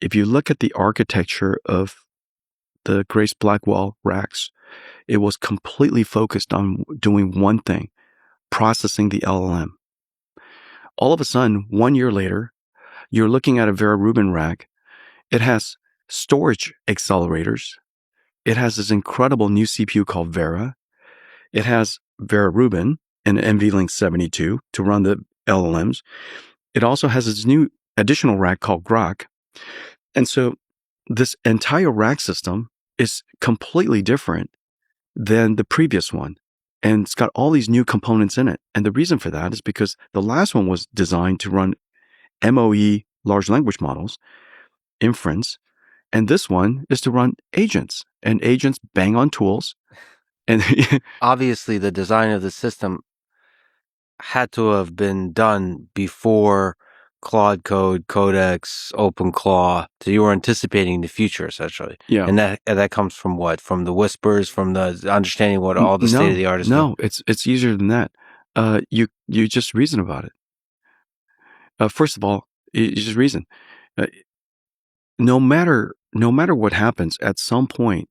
if you look at the architecture of the Grace Blackwell racks, it was completely focused on doing one thing, processing the LLM. All of a sudden, 1 year later, you're looking at a Vera Rubin rack. It has storage accelerators. It has this incredible new CPU called Vera. It has Vera Rubin and NVLink 72 to run the LLMs. It also has this new additional rack called Grok. And so this entire rack system is completely different than the previous one. And it's got all these new components in it. And the reason for that is because the last one was designed to run MOE large language models, inference, and this one is to run agents. And agents bang on tools. And obviously, the design of the system had to have been done before Claude Code, Codex, OpenClaw. So you were anticipating the future, essentially. Yeah. And that comes from what? From the whispers, from the understanding what all the state of the art is. No, it's easier than that. You just reason about it. First of all, you just reason. No matter what happens, at some point,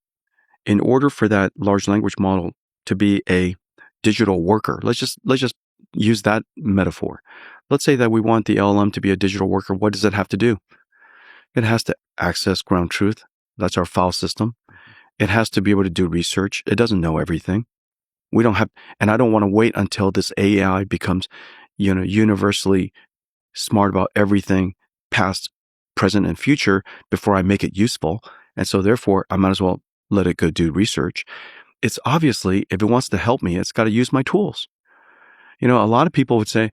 in order for that large language model to be a digital worker, let's just use that metaphor. Let's say that we want the LLM to be a digital worker. What does it have to do? It has to access ground truth. That's our file system. It has to be able to do research. It doesn't know everything. We don't have, and I don't want to wait until this AI becomes, universally smart about everything, past, present, and future, before I make it useful. And so therefore, I might as well let it go do research. It's obviously, if it wants to help me, it's got to use my tools. A lot of people would say,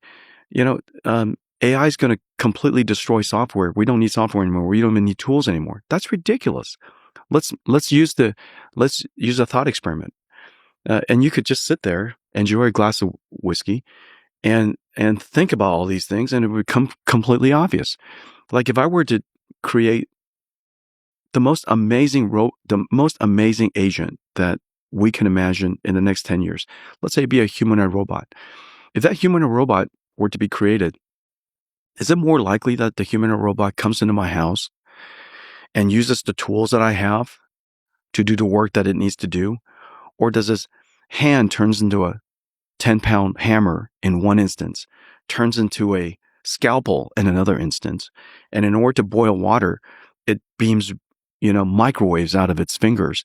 AI is going to completely destroy software. We don't need software anymore. We don't even need tools anymore. That's ridiculous. Let's use a thought experiment. And you could just sit there, enjoy a glass of whiskey, and think about all these things, and it would become completely obvious. Like if I were to create the most amazing agent that we can imagine in the next 10 years, let's say be a humanoid robot. If that humanoid robot were to be created, is it more likely that the humanoid robot comes into my house and uses the tools that I have to do the work that it needs to do? Or does this hand turns into a 10-pound hammer in one instance, turns into a scalpel in another instance, and in order to boil water, it beams, microwaves out of its fingers,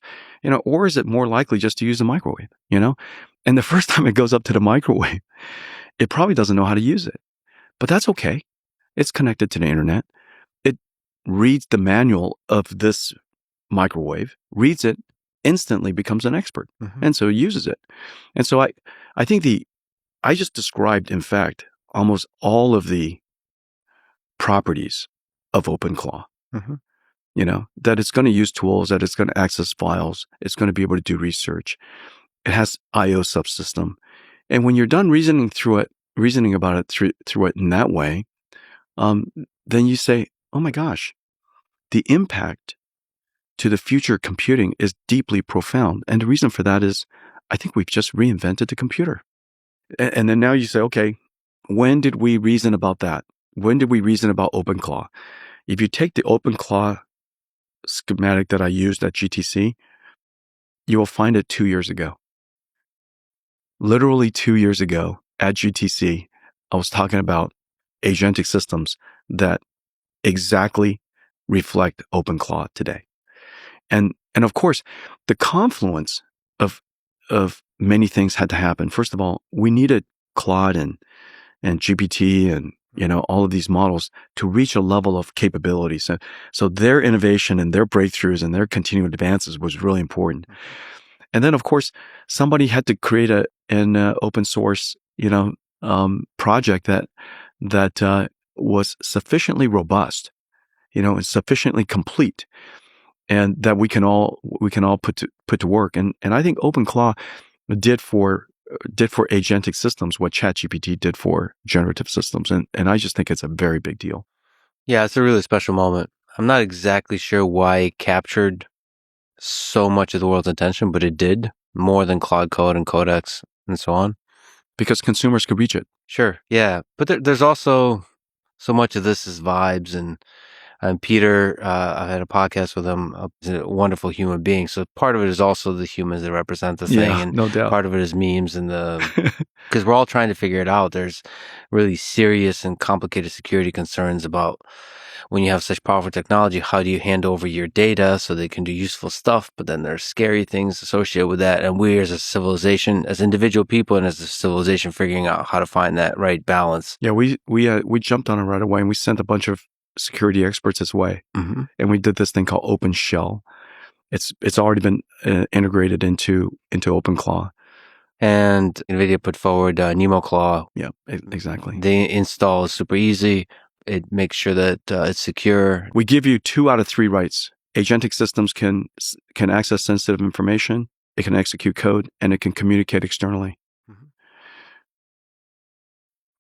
or is it more likely just to use a microwave, And the first time it goes up to the microwave, it probably doesn't know how to use it, but that's okay. It's connected to the internet. It reads the manual of this microwave, reads it, instantly becomes an expert. Mm-hmm. And so uses it. And so I think I just described, in fact, almost all of the properties of OpenClaw. Mm-hmm. That it's going to use tools, that it's going to access files, it's going to be able to do research. It has I/O subsystem. And when you're done reasoning about it through it in that way, then you say, oh my gosh, the impact to the future computing is deeply profound. And the reason for that is I think we've just reinvented the computer. And then now you say, okay, when did we reason about that? When did we reason about OpenClaw? If you take the OpenClaw schematic that I used at GTC, you will find it 2 years ago. Literally 2 years ago at GTC, I was talking about agentic systems that exactly reflect OpenClaw today. And of course, the confluence of many things had to happen. First of all, we needed Claude and GPT and all of these models to reach a level of capability. So their innovation and their breakthroughs and their continued advances was really important. And then, of course, somebody had to create an open source, project that was sufficiently robust, and sufficiently complete, and that we can all put to work. And I think OpenClaw did for agentic systems what ChatGPT did for generative systems, and I just think it's a very big deal. Yeah, it's a really special moment. I'm not exactly sure why it captured so much of the world's attention, but it did, more than Claude Code and Codex and so on. Because consumers could reach it. Sure, yeah. But there's also so much of this is vibes, and And Peter, I had a podcast with him. He's a wonderful human being. So part of it is also the humans that represent the thing, and no doubt. part of it is memes and because we're all trying to figure it out. There's really serious and complicated security concerns about when you have such powerful technology. How do you hand over your data so they can do useful stuff? But then there's scary things associated with that. And we as a civilization, as individual people and as a civilization, figuring out how to find that right balance. Yeah, we jumped on it right away, and we sent a bunch of security experts its way, and we did this thing called OpenShell. It's already been integrated into OpenClaw. And NVIDIA put forward NemoClaw. Yeah, exactly. The install is super easy. It makes sure that it's secure. We give you 2 out of 3 rights. Agentic systems can access sensitive information, it can execute code, and it can communicate externally.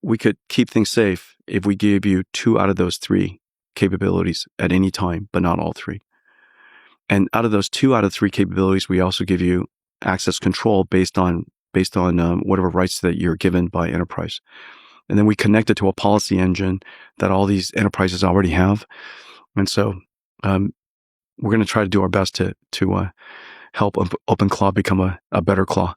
We could keep things safe if we gave you 2 out of those 3 capabilities at any time, but not all 3. And out of those 2 out of 3 capabilities, we also give you access control based on whatever rights that you're given by enterprise. And then we connect it to a policy engine that all these enterprises already have. And so we're going to try to do our best to help OpenClaw become a better claw.